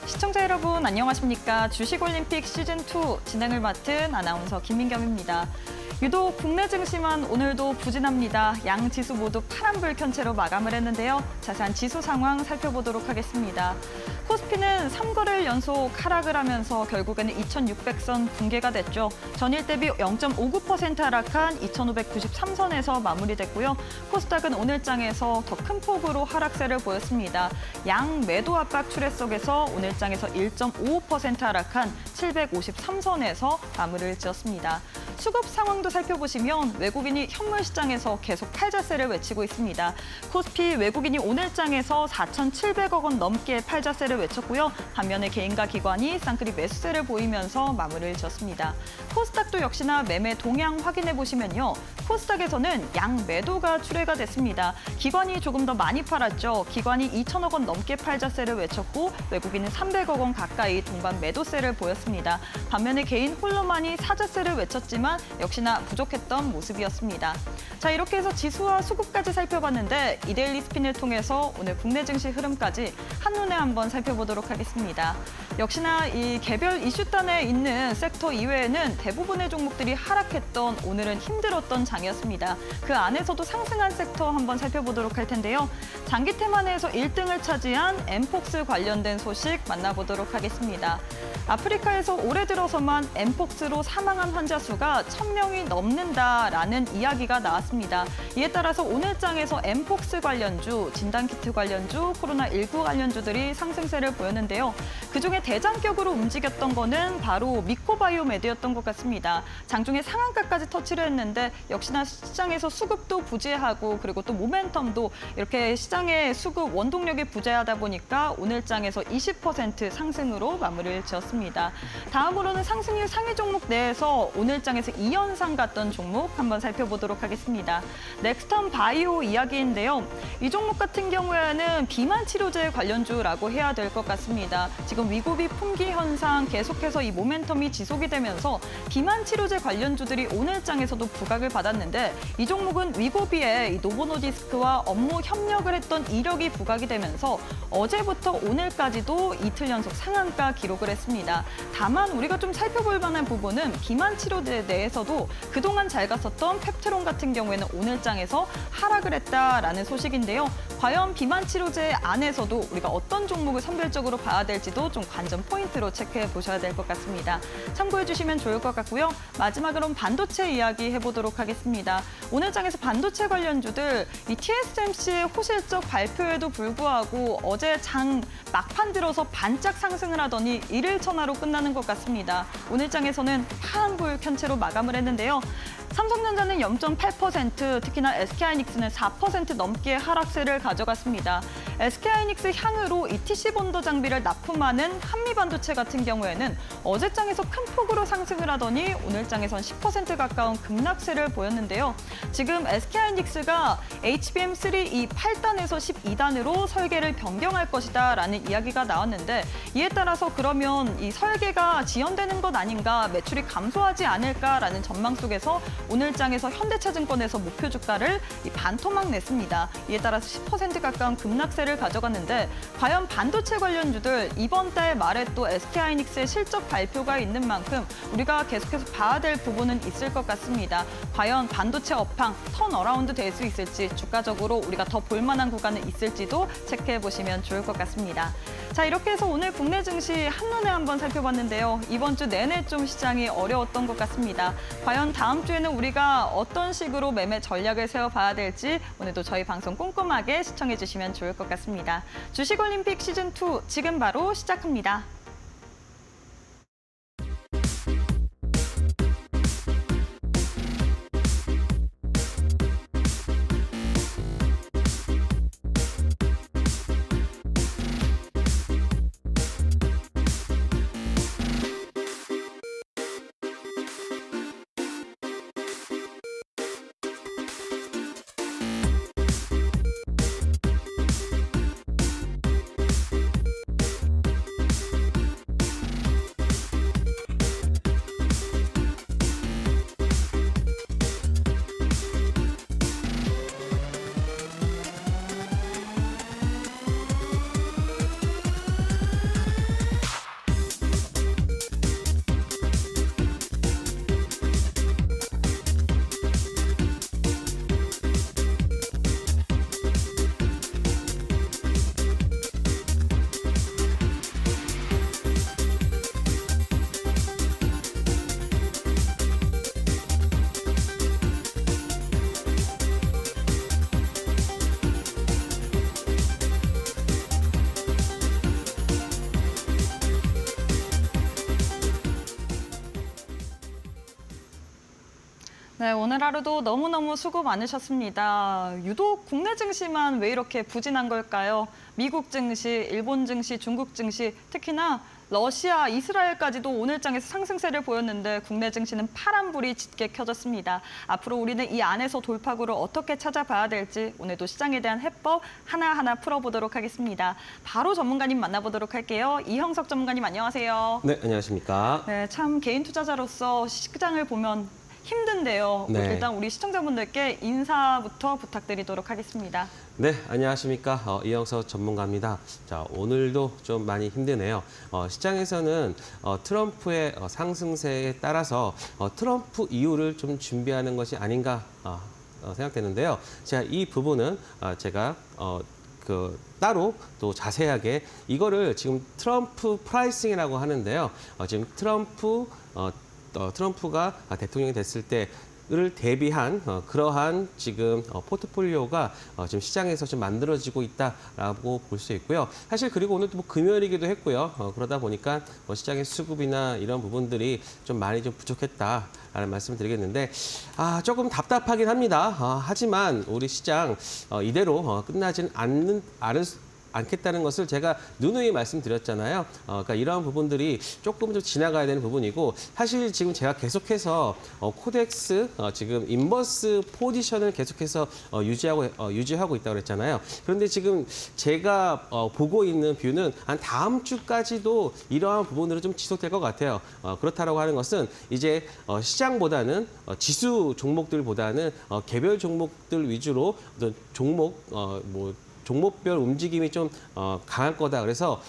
시청자 여러분 안녕하십니까. 주식올림픽 시즌2 진행을 맡은 아나운서 김민겸입니다. 유독 국내 증시만 오늘도 부진합니다. 양 지수 모두 파란불 켠채로 마감을 했는데요. 자세한 지수 상황 살펴보도록 하겠습니다. 코스피는 3거래일 연속 하락을 하면서 결국에는 2,600선 붕괴가 됐죠. 전일 대비 0.59% 하락한 2,593선에서 마무리됐고요. 코스닥은 오늘장에서 더 큰 폭으로 하락세를 보였습니다. 양 매도 압박 추세 속에서 오늘장에서 1.55% 하락한 753선에서 마무리를 지었습니다. 수급 상황도 살펴보시면 외국인이 현물 시장에서 계속 팔자세를 외치고 있습니다. 코스피 외국인이 오늘장에서 4,700억 원 넘게 팔자세를 외쳤고요. 반면에 개인과 기관이 쌍끌이 매수세를 보이면서 마무리를 지었습니다. 코스닥도 역시나 매매 동향 확인해 보시면요. 코스닥에서는 양 매도가 출회가 됐습니다. 기관이 조금 더 많이 팔았죠. 기관이 2천억 원 넘게 팔자세를 외쳤고 외국인은 300억 원 가까이 동반 매도세를 보였습니다. 반면에 개인 홀로만이 사자세를 외쳤지만 역시나 부족했던 모습이었습니다. 자, 이렇게 해서 지수와 수급까지 살펴봤는데 이데일리 스핀을 통해서 오늘 국내 증시 흐름까지 한눈에 한번 살펴보도록 하겠습니다. 역시나 이 개별 이슈단에 있는 섹터 이외에는 대부분의 종목들이 하락했던 오늘은 힘들었던 장이었습니다. 그 안에서도 상승한 섹터 한번 살펴보도록 할 텐데요. 장기 테마내에서 1등을 차지한 엠폭스 관련된 소식 만나보도록 하겠습니다. 아프리카에서 올해 들어서만 엠폭스로 사망한 환자 수가 1,000명이 넘는다라는 이야기가 나왔습니다. 이에 따라서 오늘장에서 엠폭스 관련주, 진단키트 관련주, 코로나19 관련주들이 상승세를 보였는데요. 그중에 대장격으로 움직였던 거는 바로 미코바이오메드였던 것 같습니다. 장중에 상한가까지 터치를 했는데 역시나 시장에서 수급도 부재하고 그리고 또 모멘텀도 이렇게 시장의 수급 원동력이 부재하다 보니까 오늘장에서 20% 상승으로 마무리를 지었습니다. 다음으로는 상승률 상위 종목 내에서 오늘장에서 2연상 갔던 종목 한번 살펴보도록 하겠습니다. 넥스턴 바이오 이야기인데요. 이 종목 같은 경우에는 비만 치료제 관련주라고 해야 될 것 같습니다. 지금 위고비 품귀 현상 계속해서 이 모멘텀이 지속이 되면서 비만 치료제 관련주들이 오늘장에서도 부각을 받았는데 이 종목은 위고비에 이 노보노디스크와 업무 협력을 했던 이력이 부각이 되면서 어제부터 오늘까지도 이틀 연속 상한가 기록을 했습니다. 다만 우리가 좀 살펴볼 만한 부분은 비만 치료제 내에서도 그동안 잘 갔었던 펩트론 같은 경우에는 오늘장에서 하락을 했다라는 소식인데요. 과연 비만 치료제 안에서도 우리가 어떤 종목을 선별적으로 봐야 될지도 좀 관전 포인트로 체크해 보셔야 될 것 같습니다. 참고해 주시면 좋을 것 같고요. 마지막으로는 반도체 이야기 해보도록 하겠습니다. 오늘장에서 반도체 관련주들 이 TSMC의 호실적 발표에도 불구하고 어제 장 막판 들어서 반짝 상승을 하더니 일일천하로 끝나는 것 같습니다. 오늘장에서는 파란불 켠채로 마감을 했는데요. 삼성전자는 0.8%, 특히나 SK하이닉스는 4% 넘게 하락세를 가져갔습니다. SK하이닉스 향으로 ETC 본더 장비를 납품하는 한미반도체 같은 경우에는 어제장에서 큰 폭으로 상승을 하더니 오늘장에선 10% 가까운 급락세를 보였는데요. 지금 SK하이닉스가 HBM3 이 8단에서 12단으로 설계를 변경할 것이다라는 이야기가 나왔는데 이에 따라서 그러면 이 설계가 지연되는 것 아닌가, 매출이 감소하지 않을까라는 전망 속에서 오늘장에서 현대차증권에서 목표 주가를 반토막 냈습니다. 이에 따라서 10% 가까운 급락세를 가져갔는데 과연 반도체 관련주들 이번 달 말에 또 SK하이닉스의 실적 발표가 있는 만큼 우리가 계속해서 봐야 될 부분은 있을 것 같습니다. 과연 반도체 업황 턴어라운드 될 수 있을지, 주가적으로 우리가 더 볼만한 구간은 있을지도 체크해 보시면 좋을 것 같습니다. 자, 이렇게 해서 오늘 국내 증시 한눈에 한번 살펴봤는데요. 이번 주 내내 좀 시장이 어려웠던 것 같습니다. 과연 다음 주에는 우리가 어떤 식으로 매매 전략을 세워봐야 될지 오늘도 저희 방송 꼼꼼하게 시청해 주시면 좋을 것 같습니다. 주식올림픽 시즌2 지금 바로 시작합니다. 네, 오늘 하루도 너무너무 수고 많으셨습니다. 유독 국내 증시만 왜 이렇게 부진한 걸까요? 미국 증시, 일본 증시, 중국 증시, 특히나 러시아, 이스라엘까지도 오늘 장에서 상승세를 보였는데 국내 증시는 파란불이 짙게 켜졌습니다. 앞으로 우리는 이 안에서 돌파구를 어떻게 찾아봐야 될지 오늘도 시장에 대한 해법 하나하나 풀어보도록 하겠습니다. 바로 전문가님 만나보도록 할게요. 이형석 전문가님 안녕하세요. 네, 안녕하십니까. 네, 참 개인 투자자로서 시장을 보면 힘든데요. 네. 일단 우리 시청자분들께 인사부터 부탁드리도록 하겠습니다. 네, 안녕하십니까. 이영석 전문가입니다. 자, 오늘도 좀 많이 힘드네요. 시장에서는 트럼프의 상승세에 따라서 트럼프 이후를 좀 준비하는 것이 아닌가 생각되는데요. 자, 이 부분은 제가 따로 또 자세하게 이거를 지금 트럼프 프라이싱이라고 하는데요. 지금 트럼프가 대통령이 됐을 때를 대비한 그러한 지금 포트폴리오가 지금 시장에서 좀 만들어지고 있다라고 볼 수 있고요. 사실 그리고 오늘 또 금요일이기도 했고요. 그러다 보니까 시장의 수급이나 이런 부분들이 좀 많이 좀 부족했다라는 말씀을 드리겠는데 조금 답답하긴 합니다. 하지만 우리 시장 이대로 끝나진 않겠다는 것을 제가 누누이 말씀드렸잖아요. 그러니까 이러한 부분들이 조금 좀 지나가야 되는 부분이고 사실 지금 제가 계속해서 코덱스 지금 인버스 포지션을 계속해서 유지하고 있다고 그랬잖아요. 그런데 지금 제가 보고 있는 뷰는 한 다음 주까지도 이러한 부분으로 좀 지속될 것 같아요. 그렇다라고 하는 것은 이제 시장보다는 지수 종목들보다는 개별 종목들 위주로 어떤 종목별 움직임이 좀 강할 거다. 그래서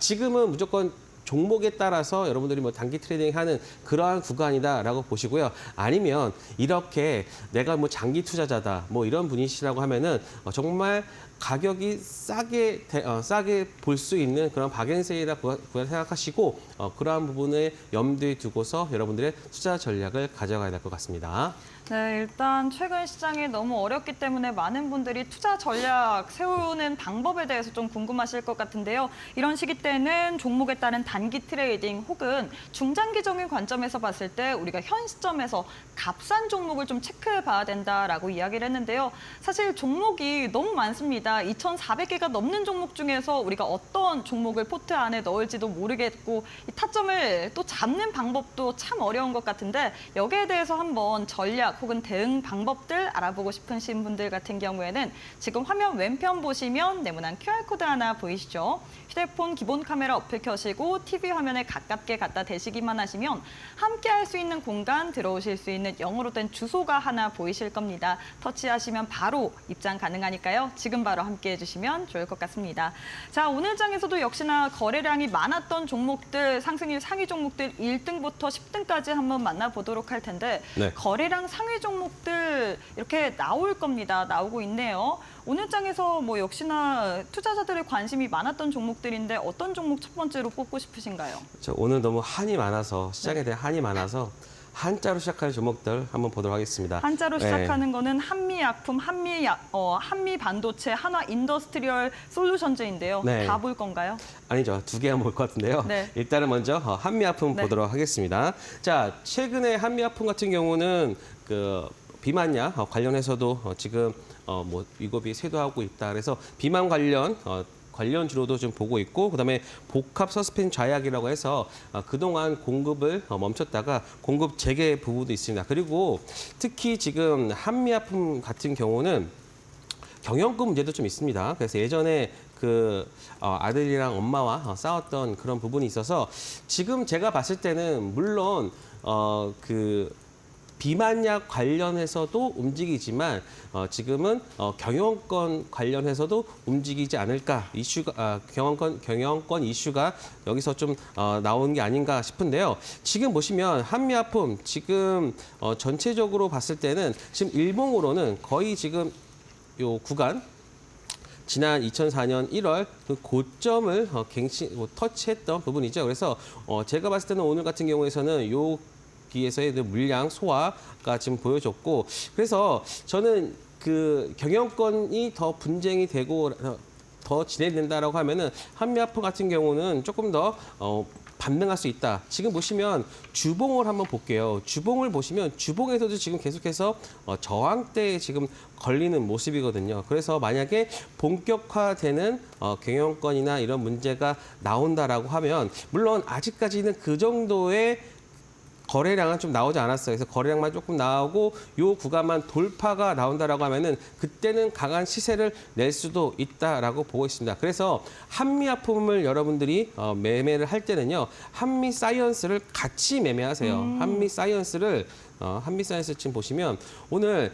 지금은 무조건 종목에 따라서 여러분들이 단기 트레이딩하는 그러한 구간이다라고 보시고요. 아니면 이렇게 내가 장기 투자자다 이런 분이시라고 하면은 정말 가격이 싸게 볼 수 있는 그런 박앤세일이라고 생각하시고 그러한 부분을 염두에 두고서 여러분들의 투자 전략을 가져가야 될 것 같습니다. 네, 일단 최근 시장이 너무 어렵기 때문에 많은 분들이 투자 전략 세우는 방법에 대해서 좀 궁금하실 것 같은데요. 이런 시기 때는 종목에 따른 단기 트레이딩 혹은 중장기적인 관점에서 봤을 때 우리가 현 시점에서 값싼 종목을 좀 체크해 봐야 된다라고 이야기를 했는데요. 사실 종목이 너무 많습니다. 2,400개가 넘는 종목 중에서 우리가 어떤 종목을 포트 안에 넣을지도 모르겠고 이 타점을 또 잡는 방법도 참 어려운 것 같은데 여기에 대해서 한번 전략 혹은 대응 방법들 알아보고 싶으신 분들 같은 경우에는 지금 화면 왼편 보시면 네모난 QR코드 하나 보이시죠? 휴대폰 기본 카메라 어플 켜시고 TV 화면에 가깝게 갖다 대시기만 하시면 함께 할 수 있는 공간 들어오실 수 있는 영어로 된 주소가 하나 보이실 겁니다. 터치하시면 바로 입장 가능하니까요. 지금 바로 함께 해주시면 좋을 것 같습니다. 자, 오늘 장에서도 역시나 거래량이 많았던 종목들, 상승률 상위 종목들 1등부터 10등까지 한번 만나보도록 할 텐데 네. 거래량 상위 종목들 이렇게 나올 겁니다. 나오고 있네요. 오늘 장에서 역시나 투자자들의 관심이 많았던 종목들인데 어떤 종목 첫 번째로 뽑고 싶으신가요? 오늘 너무 한이 많아서 시장에 대한 한이 많아서 한자로 시작하는 종목들 한번 보도록 하겠습니다. 한자로 시작하는 거는 한미약품, 한미반도체, 한화인더스트리얼 솔루션즈인데요. 네. 다 볼 건가요? 아니죠. 두 개 한번 볼 것 같은데요. 네. 일단은 먼저 한미약품 네. 보도록 하겠습니다. 자, 최근에 한미약품 같은 경우는 비만약 관련해서도 지금 위고비 쇄도하고 있다. 그래서 비만 관련주로도 좀 보고 있고 그다음에 복합 서스펜 좌약이라고 해서 그동안 공급을 멈췄다가 공급 재개 부분도 있습니다. 그리고 특히 지금 한미약품 같은 경우는 경영권 문제도 좀 있습니다. 그래서 예전에 아들이랑 엄마와 싸웠던 그런 부분이 있어서 지금 제가 봤을 때는 물론 비만약 관련해서도 움직이지만 지금은 경영권 관련해서도 움직이지 않을까 이슈가 경영권 이슈가 여기서 좀 나오는 게 아닌가 싶은데요. 지금 보시면 한미약품 지금 전체적으로 봤을 때는 지금 일봉으로는 거의 지금 요 구간 지난 2004년 1월 그 고점을 터치했던 부분이죠. 그래서 제가 봤을 때는 오늘 같은 경우에서는 요 기에서의 물량 소화가 지금 보여졌고 그래서 저는 경영권이 더 분쟁이 되고 더 진행된다라고 하면은 한미아품 같은 경우는 조금 더 반등할 수 있다. 지금 보시면 주봉을 한번 볼게요. 주봉을 보시면 주봉에서도 지금 계속해서 저항대에 지금 걸리는 모습이거든요. 그래서 만약에 본격화되는 경영권이나 이런 문제가 나온다라고 하면 물론 아직까지는 그 정도의 거래량은 좀 나오지 않았어요. 그래서 거래량만 조금 나오고 요 구간만 돌파가 나온다라고 하면은 그때는 강한 시세를 낼 수도 있다라고 보고 있습니다. 그래서 한미아품을 여러분들이 매매를 할 때는요, 한미사이언스를 같이 매매하세요. 한미사이언스 지금 보시면 오늘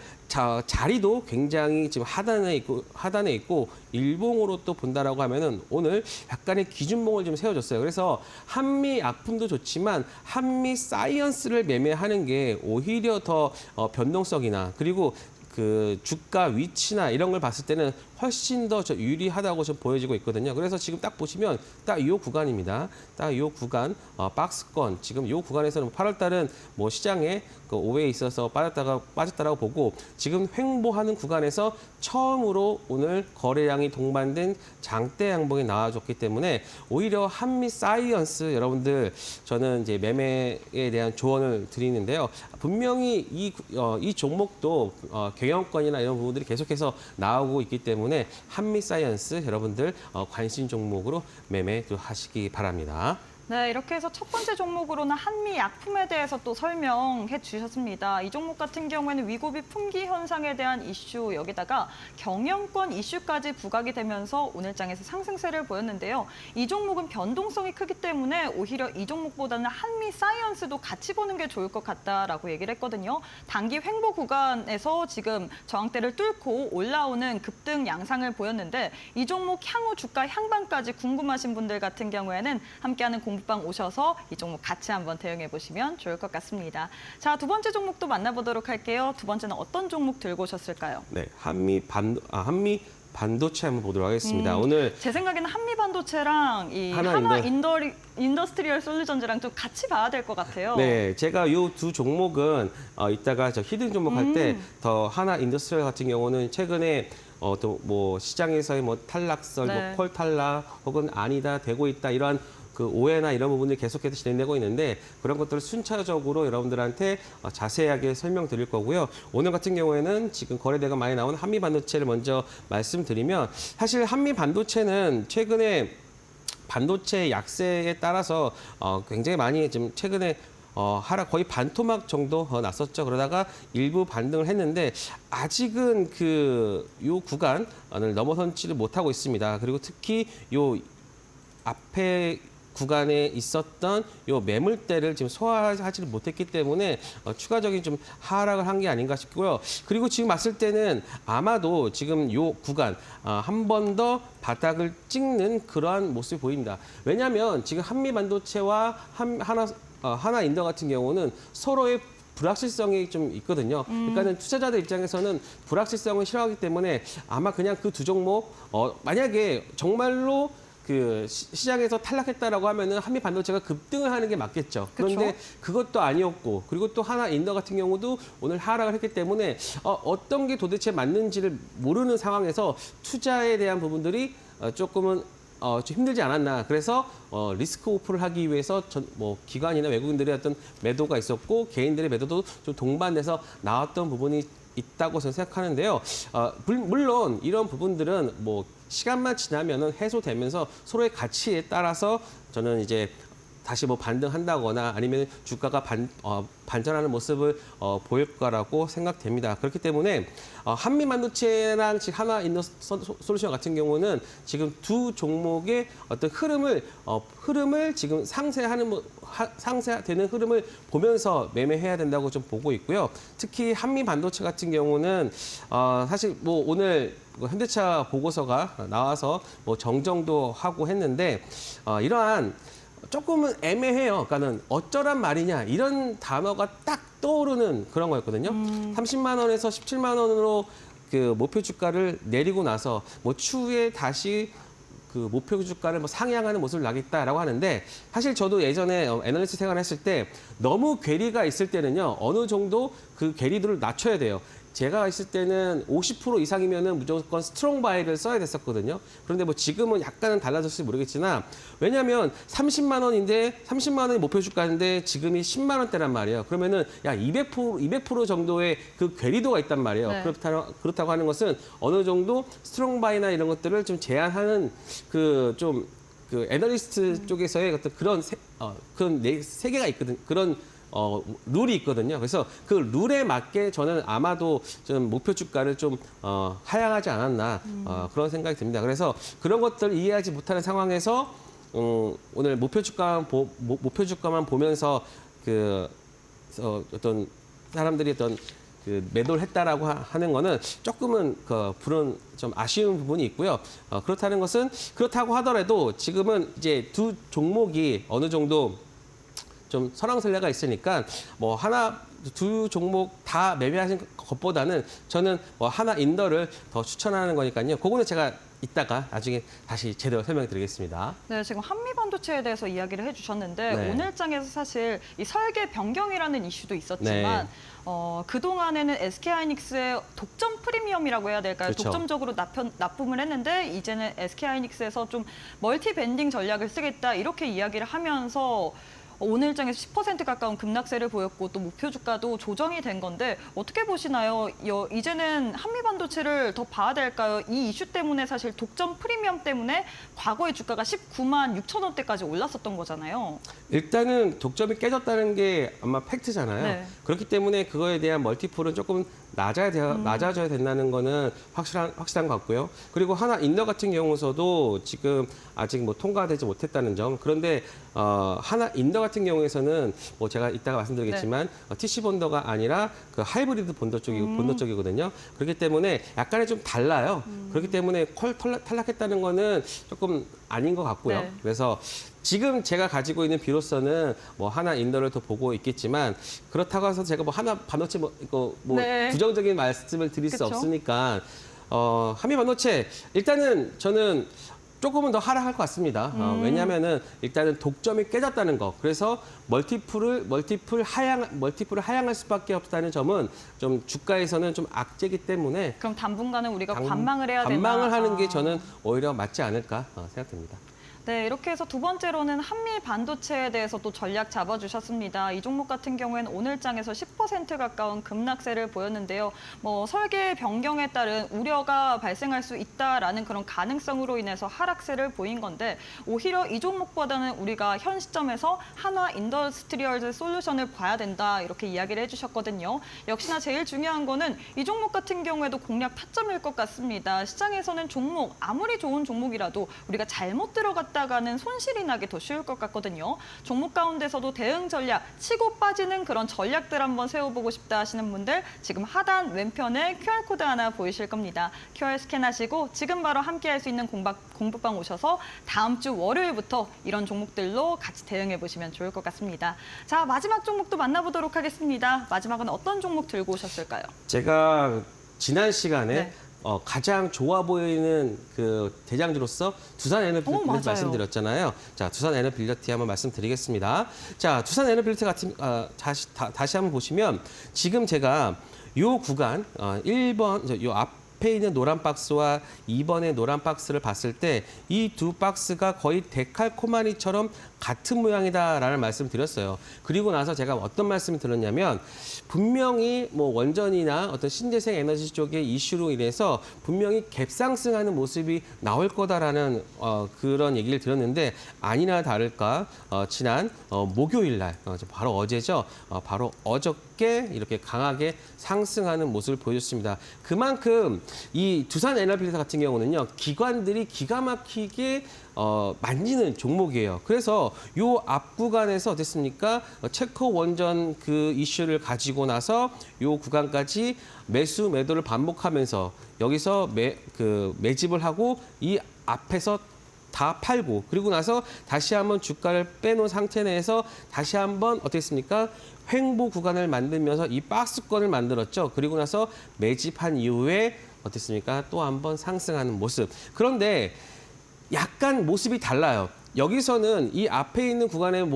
자리도 굉장히 지금 하단에 있고 일봉으로 또 본다라고 하면은 오늘 약간의 기준봉을 좀 세워줬어요. 그래서 한미약품도 좋지만 한미사이언스를 매매하는 게 오히려 더 변동성이나 그리고 그 주가 위치나 이런 걸 봤을 때는 훨씬 더 유리하다고 좀 보여지고 있거든요. 그래서 지금 딱 보시면 딱 이 구간입니다. 딱 이 구간 박스권 지금 이 구간에서는 8월 달은 뭐 시장에 그 오해에 있어서 빠졌다라고 보고 지금 횡보하는 구간에서 처음으로 오늘 거래량이 동반된 장대 양봉이 나와줬기 때문에 오히려 한미사이언스 여러분들 저는 이제 매매에 대한 조언을 드리는데요. 분명히 이 종목도 경영권이나 이런 부분들이 계속해서 나오고 있기 때문에 한미사이언스 여러분들 관심 종목으로 매매도 하시기 바랍니다. 네, 이렇게 해서 첫 번째 종목으로는 한미약품에 대해서 또 설명해 주셨습니다. 이 종목 같은 경우에는 위고비 품귀 현상에 대한 이슈, 여기다가 경영권 이슈까지 부각이 되면서 오늘장에서 상승세를 보였는데요. 이 종목은 변동성이 크기 때문에 오히려 이 종목보다는 한미사이언스도 같이 보는 게 좋을 것 같다라고 얘기를 했거든요. 단기 횡보 구간에서 지금 저항대를 뚫고 올라오는 급등 양상을 보였는데 이 종목 향후 주가 향방까지 궁금하신 분들 같은 경우에는 함께하는 공부방 오셔서 이 종목 같이 한번 대응해 보시면 좋을 것 같습니다. 자, 두 번째 종목도 만나보도록 할게요. 두 번째는 어떤 종목 들고 오셨을까요? 네, 한미 반도체 한번 보도록 하겠습니다. 오늘 제 생각에는 한미 반도체랑 이 하나 인더스트리얼 솔루션즈랑 좀 같이 봐야 될 것 같아요. 네, 제가 이 두 종목은 이따가 저 히든 종목 할 때 더 하나 인더스트리얼 같은 경우는 최근에 또 뭐 시장에서의 뭐 탈락설, 네. 뭐 콜 탈락 혹은 아니다 되고 있다 이러한 그 오해나 이런 부분들이 계속해서 진행되고 있는데 그런 것들을 순차적으로 여러분들한테 자세하게 설명드릴 거고요. 오늘 같은 경우에는 지금 거래대가 많이 나온 한미 반도체를 먼저 말씀드리면 사실 한미 반도체는 최근에 반도체 약세에 따라서 굉장히 많이 지금 최근에 하락 거의 반토막 정도 났었죠. 그러다가 일부 반등을 했는데 아직은 요 구간을 넘어선지를 못하고 있습니다. 그리고 특히 요 앞에 구간에 있었던 요 매물대를 지금 소화하지 못했기 때문에 추가적인 좀 하락을 한 게 아닌가 싶고요. 그리고 지금 봤을 때는 아마도 지금 요 구간 한 번 더 바닥을 찍는 그러한 모습이 보입니다. 왜냐하면 지금 한미 반도체와 하나 인더 같은 경우는 서로의 불확실성이 좀 있거든요. 그러니까는 투자자들 입장에서는 불확실성을 싫어하기 때문에 아마 그냥 그 두 종목 만약에 정말로 그 시장에서 탈락했다라고 하면은 한미 반도체가 급등을 하는 게 맞겠죠. 그런데 그것도 아니었고 그리고 또 하나 인더 같은 경우도 오늘 하락을 했기 때문에 어떤 게 도대체 맞는지를 모르는 상황에서 투자에 대한 부분들이 조금은 좀 힘들지 않았나. 그래서 리스크 오프를 하기 위해서 뭐 기관이나 외국인들의 어떤 매도가 있었고 개인들의 매도도 좀 동반돼서 나왔던 부분이 있다고 저는 생각하는데요. 물론 이런 부분들은 뭐 시간만 지나면은 해소되면서 서로의 가치에 따라서 저는 이제 다시 뭐 반등한다거나 아니면 주가가 반전하는 모습을 보일 거라고 생각됩니다. 그렇기 때문에 한미 반도체랑 지금 하나 인더 솔루션 같은 경우는 지금 두 종목의 어떤 흐름을 지금 상세되는 흐름을 보면서 매매해야 된다고 좀 보고 있고요. 특히 한미 반도체 같은 경우는 사실 뭐 오늘 현대차 보고서가 나와서 뭐 정정도 하고 했는데 이러한 조금은 애매해요. 그러니까는 어쩌란 말이냐 이런 단어가 딱 떠오르는 그런 거였거든요. 30만 원에서 17만 원으로 그 목표 주가를 내리고 나서 뭐 추후에 다시 그 목표 주가를 뭐 상향하는 모습을 나겠다라고 하는데 사실 저도 예전에 애널리스트 생활을 했을 때 너무 괴리가 있을 때는요 어느 정도 그 괴리들을 낮춰야 돼요. 제가 있을 때는 50% 이상이면은 무조건 스트롱 바이를 써야 됐었거든요. 그런데 뭐 지금은 약간은 달라졌을지 모르겠지만 왜냐하면 30만 원인데 30만 원이 목표 주가인데 지금이 10만 원대란 말이에요. 그러면은 야 200% 정도의 그 괴리도가 있단 말이에요. 네. 그렇다고 하는 것은 어느 정도 스트롱 바이나 이런 것들을 좀 제한하는 그 애널리스트 쪽에서의 어떤 그런 그런 세계가 있거든. 그런 룰이 있거든요. 그래서 그 룰에 맞게 저는 아마도 좀 목표 주가를 좀 하향하지 않았나 그런 생각이 듭니다. 그래서 그런 것들을 이해하지 못하는 상황에서 오늘 목표 주가만 보면서 어떤 사람들이 어떤 그 매도를 했다라고 하는 거는 조금은 불은 좀 아쉬운 부분이 있고요. 그렇다고 하더라도 지금은 이제 두 종목이 어느 정도 좀 선왕설래가 있으니까 뭐 두 종목 다 매매하신 것보다는 저는 뭐 하나 인더를 더 추천하는 거니까요. 그거는 제가 이따가 나중에 다시 제대로 설명드리겠습니다. 네, 지금 한미 반도체에 대해서 이야기를 해주셨는데 네. 오늘장에서 사실 이 설계 변경이라는 이슈도 있었지만 그동안에는 SK하이닉스의 독점 프리미엄이라고 해야 될까요? 그렇죠. 독점적으로 납품을 했는데 이제는 SK하이닉스에서 좀 멀티 밴딩 전략을 쓰겠다 이렇게 이야기를 하면서 오늘장에서 10% 가까운 급락세를 보였고 또 목표 주가도 조정이 된 건데 어떻게 보시나요? 이제는 한미 반도체를 더 봐야 될까요? 이 이슈 때문에 사실 독점 프리미엄 때문에 과거의 주가가 19만 6천 원대까지 올랐었던 거잖아요. 일단은 독점이 깨졌다는 게 아마 팩트잖아요. 네. 그렇기 때문에 그거에 대한 멀티플은 조금 낮아져야 된다는 거는 확실한 것 같고요. 그리고 하나 인더 같은 경우서도 지금 아직 뭐 통과되지 못했다는 점. 그런데 하나 인더 같은 경우에서는 뭐 제가 이따가 말씀드리겠지만 TC 본더가 아니라 그 하이브리드 본더 쪽이거든요. 그렇기 때문에 약간의 좀 달라요. 그렇기 때문에 탈락했다는 거는 조금 아닌 것 같고요. 네. 그래서 지금 제가 가지고 있는 비로서는 뭐 하나 인더를 더 보고 있겠지만 그렇다고 해서 제가 뭐 하나 반도체 네. 부정적인 말씀을 드릴 수 그쵸? 없으니까 한미 반도체 일단은 저는 조금은 더 하락할 것 같습니다. 왜냐하면은 일단은 독점이 깨졌다는 거. 그래서 멀티플을 하향할 수밖에 없다는 점은 좀 주가에서는 좀 악재이기 때문에 그럼 당분간은 우리가 관망을 해야 된다. 관망을 하는 게 저는 오히려 맞지 않을까 생각됩니다. 네, 이렇게 해서 두 번째로는 한미 반도체에 대해서 또 전략 잡아주셨습니다. 이 종목 같은 경우에는 오늘장에서 10% 가까운 급락세를 보였는데요. 뭐 설계 변경에 따른 우려가 발생할 수 있다라는 그런 가능성으로 인해서 하락세를 보인 건데 오히려 이 종목보다는 우리가 현 시점에서 한화 인더스트리얼즈 솔루션을 봐야 된다 이렇게 이야기를 해주셨거든요. 역시나 제일 중요한 거는 이 종목 같은 경우에도 공략 타점일 것 같습니다. 시장에서는 종목 아무리 좋은 종목이라도 우리가 잘못 들어갔다가는 손실이 나기 더 쉬울 것 같거든요. 종목 가운데서도 대응 전략, 치고 빠지는 그런 전략들 한번 세워보고 싶다 하시는 분들 지금 하단 왼편에 QR코드 하나 보이실 겁니다. QR 스캔하시고 지금 바로 함께할 수 있는 공부방 오셔서 다음 주 월요일부터 이런 종목들로 같이 대응해보시면 좋을 것 같습니다. 자, 마지막 종목도 만나보도록 하겠습니다. 마지막은 어떤 종목 들고 오셨을까요? 제가 지난 시간에 네. 가장 좋아 보이는 그 대장주로서 두산 에너빌리티 맞아요. 말씀드렸잖아요. 자, 두산 에너빌리티 한번 말씀드리겠습니다. 자, 두산 에너빌리티 같은 다시 한번 보시면 지금 제가 요 구간 1번 요 앞에 있는 노란 박스와 2번의 노란 박스를 봤을 때 이 두 박스가 거의 데칼코마니처럼 같은 모양이다라는 말씀을 드렸어요. 그리고 나서 제가 어떤 말씀을 드렸냐면 분명히 뭐 원전이나 어떤 신재생 에너지 쪽의 이슈로 인해서 분명히 갭상승하는 모습이 나올 거다라는 그런 얘기를 드렸는데 아니나 다를까 지난 목요일 날 바로 어제죠. 바로 어저께 이렇게 강하게 상승하는 모습을 보여줬습니다. 그만큼 이 두산 에너빌리티 같은 경우는요. 기관들이 기가 막히게 만지는 종목이에요. 그래서 요 앞 구간에서 어땠습니까? 체코 원전 그 이슈를 가지고 나서 요 구간까지 매도를 반복하면서 여기서 매집을 하고 이 앞에서 다 팔고 그리고 나서 다시 한번 주가를 빼놓은 상태 내에서 다시 한번 어떻겠습니까? 횡보 구간을 만들면서 이 박스권을 만들었죠. 그리고 나서 매집한 이후에 어땠습니까? 또 한번 상승하는 모습. 그런데 약간 모습이 달라요. 여기서는 이 앞에 있는 구간의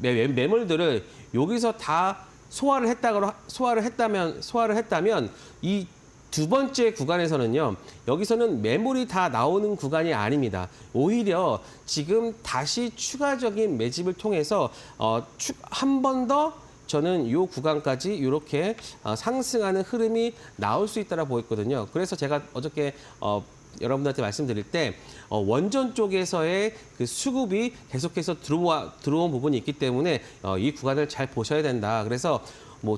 매물들을 여기서 다 소화를 했다면 이 두 번째 구간에서는요, 여기서는 매물이 다 나오는 구간이 아닙니다. 오히려 지금 다시 추가적인 매집을 통해서 한 번 더 저는 이 구간까지 이렇게 상승하는 흐름이 나올 수 있다고 보였거든요. 그래서 제가 어저께 여러분들한테 말씀드릴 때 원전 쪽에서의 그 수급이 계속해서 들어온 부분이 있기 때문에 이 구간을 잘 보셔야 된다. 그래서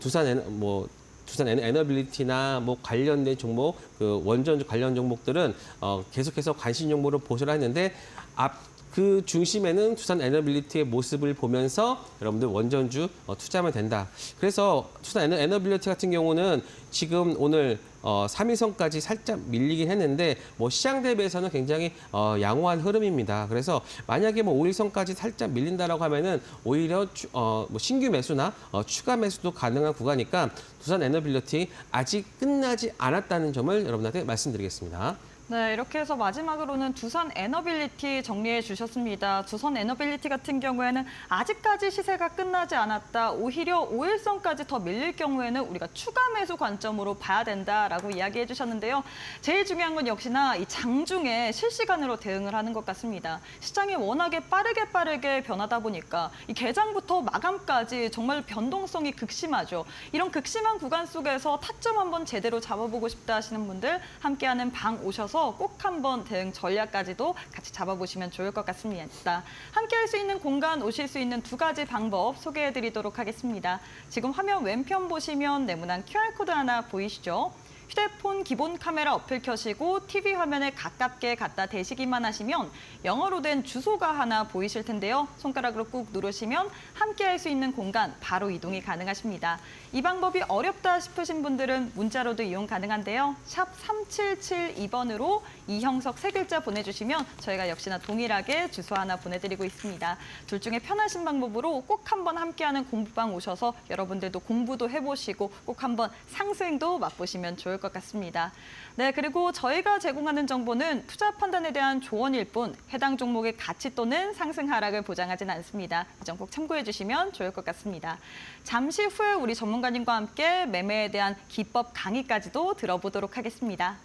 두산 에너빌리티나 관련된 종목, 그 원전 관련 종목들은 계속해서 관심 종목으로 보셔라 했는데 그 중심에는 두산 에너빌리티의 모습을 보면서 여러분들 원전주 투자하면 된다. 그래서 두산 에너빌리티 같은 경우는 지금 오늘 3일선까지 살짝 밀리긴 했는데 시장 대비해서는 굉장히 양호한 흐름입니다. 그래서 만약에 5일선까지 살짝 밀린다라고 하면은 오히려 신규 매수나 추가 매수도 가능한 구간이니까 두산 에너빌리티 아직 끝나지 않았다는 점을 여러분한테 말씀드리겠습니다. 네, 이렇게 해서 마지막으로는 두산 에너빌리티 정리해 주셨습니다. 두산 에너빌리티 같은 경우에는 아직까지 시세가 끝나지 않았다. 오히려 5일선까지 더 밀릴 경우에는 우리가 추가 매수 관점으로 봐야 된다라고 이야기해 주셨는데요. 제일 중요한 건 역시나 이 장중에 실시간으로 대응을 하는 것 같습니다. 시장이 워낙에 빠르게 변하다 보니까 이 개장부터 마감까지 정말 변동성이 극심하죠. 이런 극심한 구간 속에서 타점 한번 제대로 잡아보고 싶다 하시는 분들 함께하는 방 오셔서 꼭 한번 대응 전략까지도 같이 잡아보시면 좋을 것 같습니다. 함께할 수 있는 공간 오실 수 있는 두 가지 방법 소개해드리도록 하겠습니다. 지금 화면 왼편 보시면 네모난 QR코드 하나 보이시죠? 휴대폰 기본 카메라 어플 켜시고 TV 화면에 가깝게 갖다 대시기만 하시면 영어로 된 주소가 하나 보이실 텐데요. 손가락으로 꾹 누르시면 함께할 수 있는 공간 바로 이동이 가능하십니다. 이 방법이 어렵다 싶으신 분들은 문자로도 이용 가능한데요. 샵 3772번으로 이형석 세 글자 보내주시면 저희가 역시나 동일하게 주소 하나 보내드리고 있습니다. 둘 중에 편하신 방법으로 꼭 한번 함께하는 공부방 오셔서 여러분들도 공부도 해보시고 꼭 한번 상승도 맛보시면 좋을 것 같습니다. 네, 그리고 저희가 제공하는 정보는 투자 판단에 대한 조언일 뿐 해당 종목의 가치 또는 상승 하락을 보장하진 않습니다. 이 점 꼭 참고해 주시면 좋을 것 같습니다. 잠시 후에 우리 전문가님과 함께 매매에 대한 기법 강의까지도 들어보도록 하겠습니다.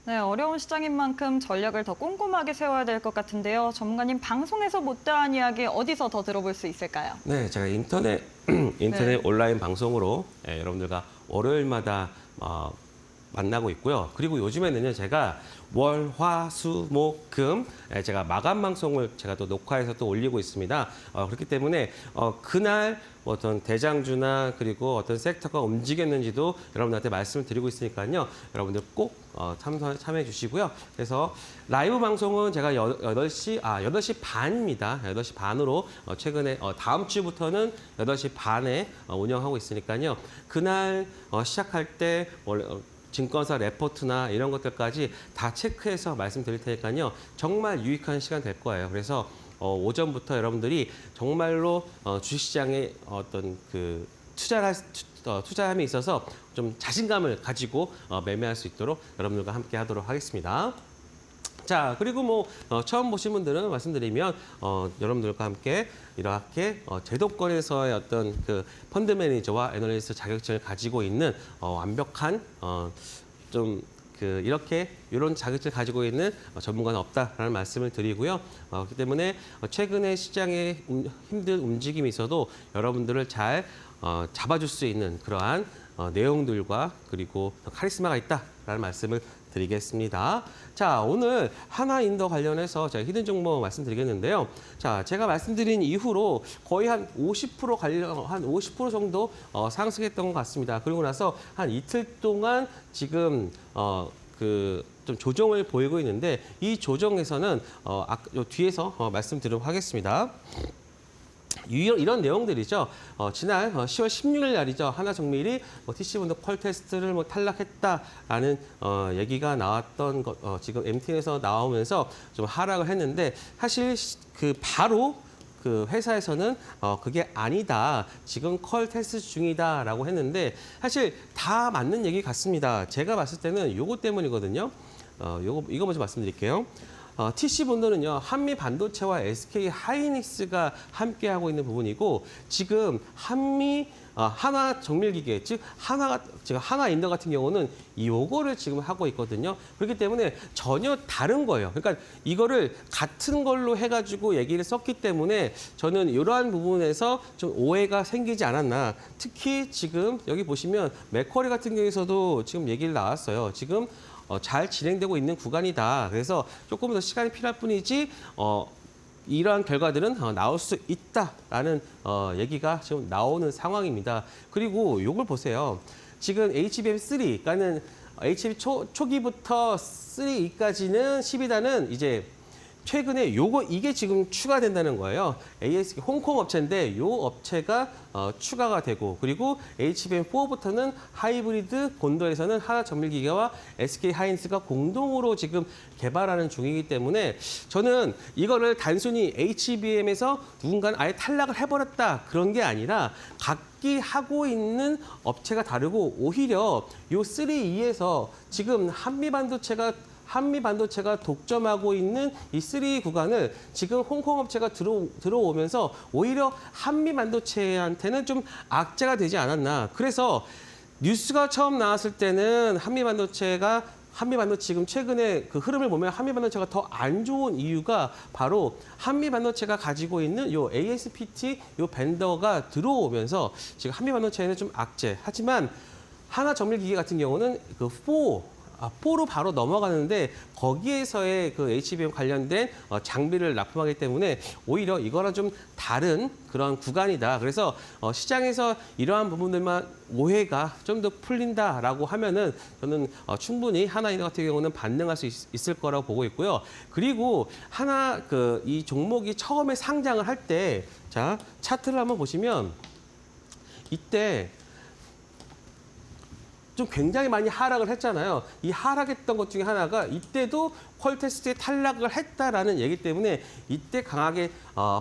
네, 어려운 시장인 만큼 전략을 더 꼼꼼하게 세워야 될 것 같은데요. 전문가님, 방송에서 못다한 이야기 어디서 더 들어볼 수 있을까요? 네, 제가 인터넷 온라인 방송으로 여러분들과 월요일마다 만나고 있고요. 그리고 요즘에는요, 제가 월, 화, 수, 목, 금 제가 마감 방송을 제가 또 녹화해서 또 올리고 있습니다. 그렇기 때문에 그날 어떤 대장주나 그리고 어떤 섹터가 움직였는지도 여러분들한테 말씀을 드리고 있으니까요. 여러분들 꼭 참여해 주시고요. 그래서 라이브 방송은 제가 8시 반입니다. 8시 반으로 최근에 다음 주부터는 8시 반에 운영하고 있으니까요. 그날 시작할 때 원래 증권사 레포트나 이런 것들까지 다 체크해서 말씀드릴 테니까요. 정말 유익한 시간 될 거예요. 그래서 오전부터 여러분들이 정말로 주식시장에 어떤 그 투자함에 있어서 좀 자신감을 가지고 매매할 수 있도록 여러분들과 함께 하도록 하겠습니다. 자, 그리고 처음 보신 분들은 말씀드리면 여러분들과 함께 이렇게 제도권에서의 어떤 그 펀드 매니저와 애널리스트 자격증을 가지고 있는 완벽한 이런 자격증을 가지고 있는 전문가는 없다라는 말씀을 드리고요. 그렇기 때문에 최근에 시장에 힘든 움직임이 있어도 여러분들을 잘 잡아줄 수 있는 그러한 내용들과 그리고 카리스마가 있다라는 말씀을 드리겠습니다. 자, 오늘 하나인더 관련해서 제가 히든 종목 말씀드리겠는데요. 자, 제가 말씀드린 이후로 거의 한 50% 정도 상승했던 것 같습니다. 그리고 나서 한 이틀 동안 지금 좀 조정을 보이고 있는데 이 조정에서는 뒤에서 말씀드리도록 하겠습니다. 이런 내용들이죠. 지난 10월 16일 날이죠. 하나정밀이 TC분도 콜 테스트를 탈락했다라는 얘기가 나왔던 것, 지금 MT에서 나오면서 좀 하락을 했는데 사실 바로 그 회사에서는 그게 아니다. 지금 콜 테스트 중이다라고 했는데 사실 다 맞는 얘기 같습니다. 제가 봤을 때는 요거 때문이거든요. 이거 먼저 말씀드릴게요. TC본도는요, 한미 반도체와 SK 하이닉스가 함께하고 있는 부분이고, 지금 하나 정밀기계, 즉 하나인더 같은 경우는 요거를 지금 하고 있거든요. 그렇기 때문에 전혀 다른 거예요. 그러니까 이거를 같은 걸로 해가지고 얘기를 썼기 때문에 저는 이러한 부분에서 좀 오해가 생기지 않았나. 특히 지금 여기 보시면 맥쿼리 같은 경우에서도 지금 얘기를 나왔어요. 지금 잘 진행되고 있는 구간이다. 그래서 조금 더 시간이 필요할 뿐이지 이러한 결과들은 나올 수 있다라는 얘기가 지금 나오는 상황입니다. 그리고 이걸 보세요. 지금 HBM3, 그러니까는 HBM 초기부터 3까지는 12단은 이제 최근에 이게 지금 추가된다는 거예요. ASK 홍콩 업체인데 이 업체가 추가가 되고, 그리고 HBM4부터는 하이브리드 본도에서는 하나정밀기계와 SK 하이닉스가 공동으로 지금 개발하는 중이기 때문에 저는 이거를 단순히 HBM에서 누군가는 아예 탈락을 해버렸다 그런 게 아니라 각기 하고 있는 업체가 다르고, 오히려 이 3E에서 지금 한미 반도체가 독점하고 있는 이 3 구간을 지금 홍콩 업체가 들어오면서 오히려 한미 반도체한테는 좀 악재가 되지 않았나. 그래서 뉴스가 처음 나왔을 때는 한미 반도체 지금 최근에 그 흐름을 보면 한미 반도체가 더 안 좋은 이유가 바로 한미 반도체가 가지고 있는 요 ASPT 요 벤더가 들어오면서 지금 한미 반도체에는 좀 악재. 하지만 하나정밀기계 같은 경우는 그 4로 바로 넘어가는데 거기에서의 그 HBM 관련된 장비를 납품하기 때문에 오히려 이거랑 좀 다른 그런 구간이다. 그래서 시장에서 이러한 부분들만 오해가 좀 더 풀린다라고 하면은 저는 충분히 하나인더 같은 경우는 반등할 수 있을 거라고 보고 있고요. 그리고 이 종목이 처음에 상장을 할 때, 자, 차트를 한번 보시면 이때 좀 굉장히 많이 하락을 했잖아요. 이 하락했던 것 중에 하나가 이때도 퀄 테스트에 탈락을 했다라는 얘기 때문에 이때 강하게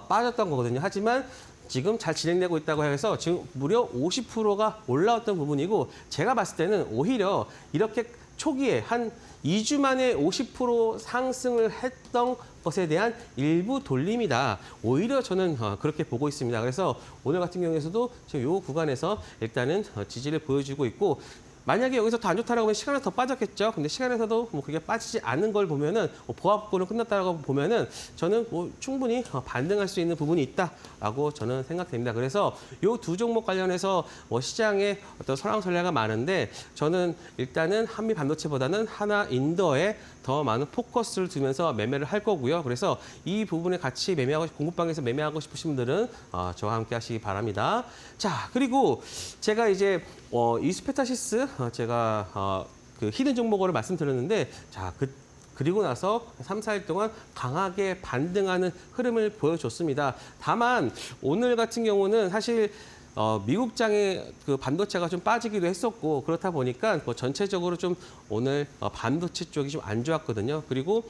빠졌던 거거든요. 하지만 지금 잘 진행되고 있다고 해서 지금 무려 50%가 올라왔던 부분이고, 제가 봤을 때는 오히려 이렇게 초기에 한 2주 만에 50% 상승을 했던 것에 대한 일부 돌림이다. 오히려 저는 그렇게 보고 있습니다. 그래서 오늘 같은 경우에서도 지금 이 구간에서 일단은 지지를 보여주고 있고, 만약에 여기서 더 안 좋다라고 하면 시간에서 더 빠졌겠죠. 근데 시간에서도 뭐 그게 빠지지 않는 걸 보면은 보합권은 끝났다라고 보면은 저는 뭐 충분히 반등할 수 있는 부분이 있다라고 저는 생각됩니다. 그래서 요 두 종목 관련해서 뭐 시장에 어떤 설왕설래가 많은데 저는 일단은 한미 반도체보다는 하나 인더에 더 많은 포커스를 두면서 매매를 할 거고요. 그래서 이 부분에 같이 매매하고 공급방에서 매매하고 싶으신 분들은 저와 함께 하시기 바랍니다. 자, 그리고 제가 이제 이스페타시스 제가 그 히든 종목으로 말씀드렸는데 자, 그리고 나서 3, 4일 동안 강하게 반등하는 흐름을 보여줬습니다. 다만 오늘 같은 경우는 사실 미국장의 그 반도체가 좀 빠지기도 했었고 그렇다 보니까 뭐 전체적으로 좀 오늘 반도체 쪽이 좀 안 좋았거든요. 그리고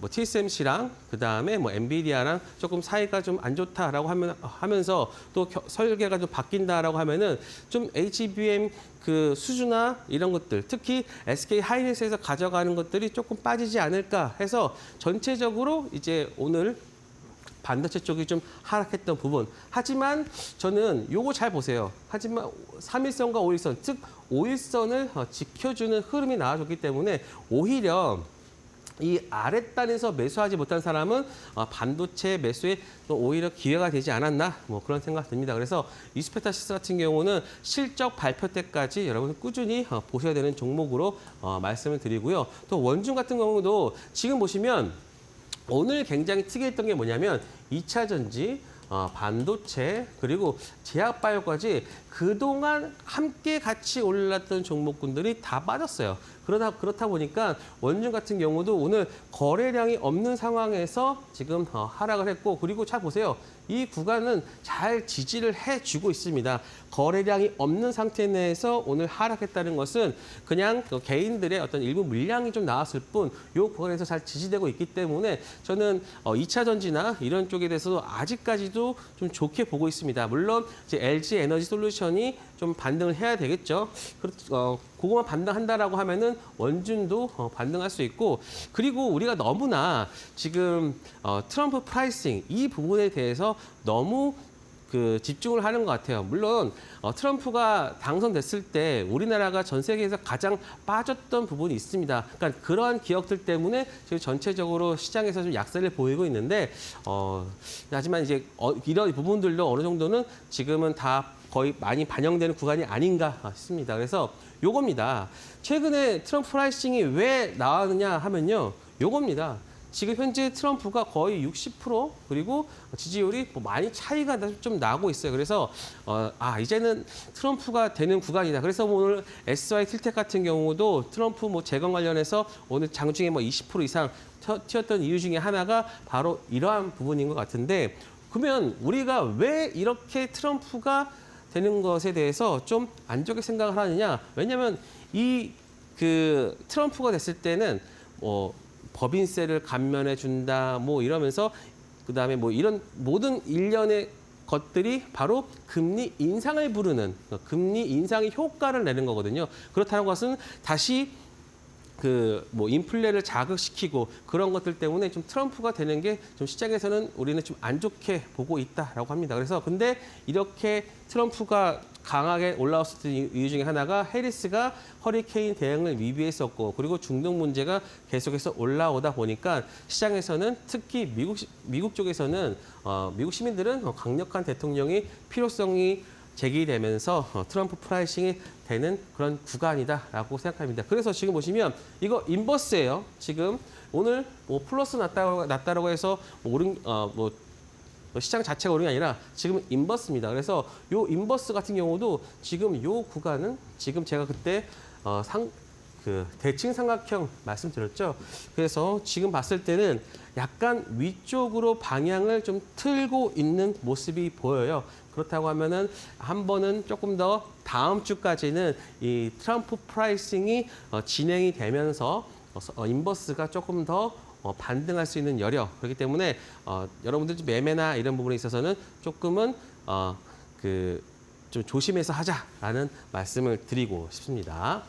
TSMC랑 그다음에 뭐 엔비디아랑 조금 사이가 좀 안 좋다라고 하면서 또 설계가 좀 바뀐다라고 하면은 좀 HBM 그 수주나 이런 것들, 특히 SK 하이닉스에서 가져가는 것들이 조금 빠지지 않을까 해서 전체적으로 이제 오늘 반도체 쪽이 좀 하락했던 부분. 하지만 저는 요거 잘 보세요. 하지만 3일선과 5일선, 즉 5일선을 지켜주는 흐름이 나와줬기 때문에 오히려 이 아랫단에서 매수하지 못한 사람은 반도체 매수에 또 오히려 기회가 되지 않았나 뭐 그런 생각 듭니다. 그래서 이스페타시스 같은 경우는 실적 발표 때까지 여러분 꾸준히 보셔야 되는 종목으로 말씀을 드리고요. 또 원중 같은 경우도 지금 보시면 오늘 굉장히 특이했던 게 뭐냐면 2차 전지, 반도체, 그리고 제약바이오까지 그동안 함께 같이 올랐던 종목군들이 다 빠졌어요. 그렇다 보니까 원중 같은 경우도 오늘 거래량이 없는 상황에서 지금 하락을 했고, 그리고 잘 보세요. 이 구간은 잘 지지를 해주고 있습니다. 거래량이 없는 상태 내에서 오늘 하락했다는 것은 그냥 개인들의 어떤 일부 물량이 좀 나왔을 뿐, 이 구간에서 잘 지지되고 있기 때문에 저는 2차 전지나 이런 쪽에 대해서도 아직까지도 좀 좋게 보고 있습니다. 물론 이제 LG 에너지 솔루션이 좀 반등을 해야 되겠죠. 그거만 반등한다라고 하면은 원준도 반등할 수 있고, 그리고 우리가 너무나 지금 트럼프 프라이싱 이 부분에 대해서 너무 집중을 하는 것 같아요. 물론 트럼프가 당선됐을 때 우리나라가 전 세계에서 가장 빠졌던 부분이 있습니다. 그러니까 그러한 기억들 때문에 지금 전체적으로 시장에서 좀 약세를 보이고 있는데 하지만 이제 이런 부분들도 어느 정도는 지금은 다 거의 많이 반영되는 구간이 아닌가 싶습니다. 그래서 요겁니다. 최근에 트럼프 프라이싱이 왜 나왔느냐 하면요. 요겁니다. 지금 현재 트럼프가 거의 60% 그리고 지지율이 많이 차이가 좀 나고 있어요. 그래서 이제는 트럼프가 되는 구간이다. 그래서 오늘 SY 틸텍 같은 경우도 트럼프 재건 관련해서 오늘 장중에 20% 이상 튀었던 이유 중에 하나가 바로 이러한 부분인 것 같은데, 그러면 우리가 왜 이렇게 트럼프가 되는 것에 대해서 좀 안 좋게 생각을 하느냐? 왜냐하면 트럼프가 됐을 때는 법인세를 감면해 준다 이러면서 그다음에 이런 모든 일련의 것들이 바로 금리 인상을 부르는, 금리 인상의 효과를 내는 거거든요. 그렇다는 것은 다시 인플레를 자극시키고 그런 것들 때문에 좀 트럼프가 되는 게 좀 시장에서는 우리는 좀 안 좋게 보고 있다라고 합니다. 그래서 근데 이렇게 트럼프가 강하게 올라왔었던 이유 중에 하나가 해리스가 허리케인 대응을 미비했었고, 그리고 중동 문제가 계속해서 올라오다 보니까 시장에서는 특히 미국 쪽에서는 미국 시민들은 강력한 대통령이 필요성이 제기되면서 트럼프 프라이싱이 되는 그런 구간이다라고 생각합니다. 그래서 지금 보시면 이거 인버스예요. 지금 오늘 플러스 났다라고 해서 시장 자체가 오른 게 아니라 지금 인버스입니다. 그래서 요 인버스 같은 경우도 지금 요 구간은 지금 제가 그때 대칭 삼각형 말씀드렸죠. 그래서 지금 봤을 때는 약간 위쪽으로 방향을 좀 틀고 있는 모습이 보여요. 그렇다고 하면은 한 번은 조금 더 다음 주까지는 이 트럼프 프라이싱이 진행이 되면서 인버스가 조금 더 반등할 수 있는 여력, 그렇기 때문에 여러분들 매매나 이런 부분에 있어서는 조금은 좀 조심해서 하자라는 말씀을 드리고 싶습니다.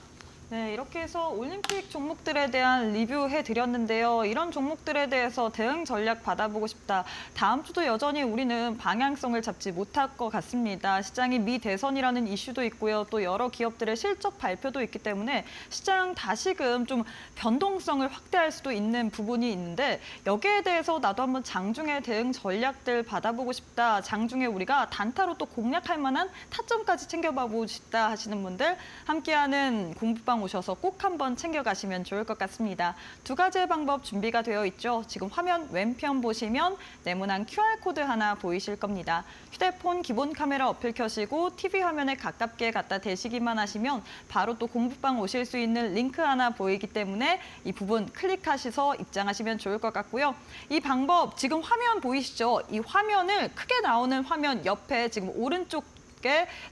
네, 이렇게 해서 올림픽 종목들에 대한 리뷰해 드렸는데요. 이런 종목들에 대해서 대응 전략 받아보고 싶다. 다음 주도 여전히 우리는 방향성을 잡지 못할 것 같습니다. 시장이 미대선이라는 이슈도 있고요. 또 여러 기업들의 실적 발표도 있기 때문에 시장 다시금 좀 변동성을 확대할 수도 있는 부분이 있는데 여기에 대해서 나도 한번 장중에 대응 전략들 받아보고 싶다. 장중에 우리가 단타로 또 공략할 만한 타점까지 챙겨보고 싶다 하시는 분들 함께하는 공부방 오셔서 꼭 한번 챙겨가시면 좋을 것 같습니다. 두 가지의 방법 준비가 되어 있죠. 지금 화면 왼편 보시면 네모난 QR코드 하나 보이실 겁니다. 휴대폰 기본 카메라 어플 켜시고 TV 화면에 가깝게 갖다 대시기만 하시면 바로 또 공부방 오실 수 있는 링크 하나 보이기 때문에 이 부분 클릭하셔서 입장하시면 좋을 것 같고요. 이 방법 지금 화면 보이시죠? 이 화면을 크게 나오는 화면 옆에 지금 오른쪽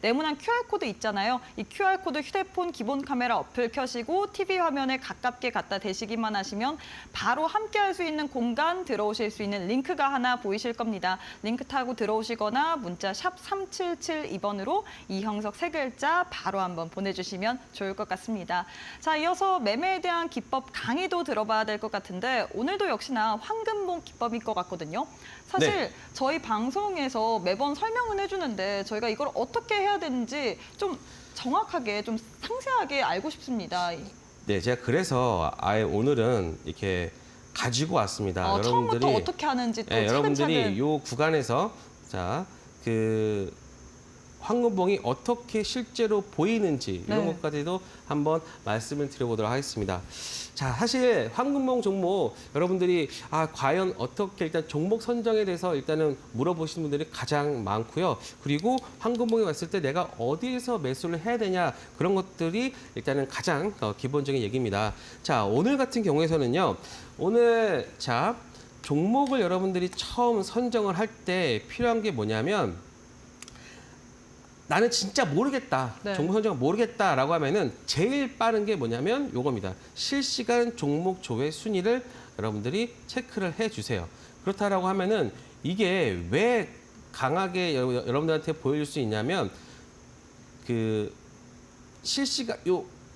네모난 QR코드 있잖아요. 이 QR코드 휴대폰 기본 카메라 어플 켜시고 TV 화면에 가깝게 갖다 대시기만 하시면 바로 함께할 수 있는 공간 들어오실 수 있는 링크가 하나 보이실 겁니다. 링크 타고 들어오시거나 문자 샵 3772번으로 이형석 세 글자 바로 한번 보내주시면 좋을 것 같습니다. 자, 이어서 매매에 대한 기법 강의도 들어봐야 될 것 같은데 오늘도 역시나 황금봉 기법일 것 같거든요. 사실 네. 저희 방송에서 매번 설명은 해주는데 저희가 이걸 어떻게 해야 되는지 좀 정확하게 좀 상세하게 알고 싶습니다. 네, 제가 그래서 아예 오늘은 이렇게 가지고 왔습니다. 처음부터 어떻게 하는지 또 차근차근. 여러분들이 이 구간에서 자, 그 황금봉이 어떻게 실제로 보이는지 이런 네. 것까지도 한번 말씀을 드려보도록 하겠습니다. 자, 사실 황금봉 종목 여러분들이 과연 어떻게 일단 종목 선정에 대해서 일단은 물어보시는 분들이 가장 많고요. 그리고 황금봉이 왔을 때 내가 어디에서 매수를 해야 되냐 그런 것들이 일단은 가장 기본적인 얘기입니다. 자, 오늘 같은 경우에서는요. 오늘 자, 종목을 여러분들이 처음 선정을 할 때 필요한 게 뭐냐면 나는 진짜 모르겠다. 네. 종목 선정을 모르겠다라고 하면은 제일 빠른 게 뭐냐면 요겁니다. 실시간 종목 조회 순위를 여러분들이 체크를 해 주세요. 그렇다라고 하면은 이게 왜 강하게 여러분들한테 보여줄 수 있냐면 그 실시간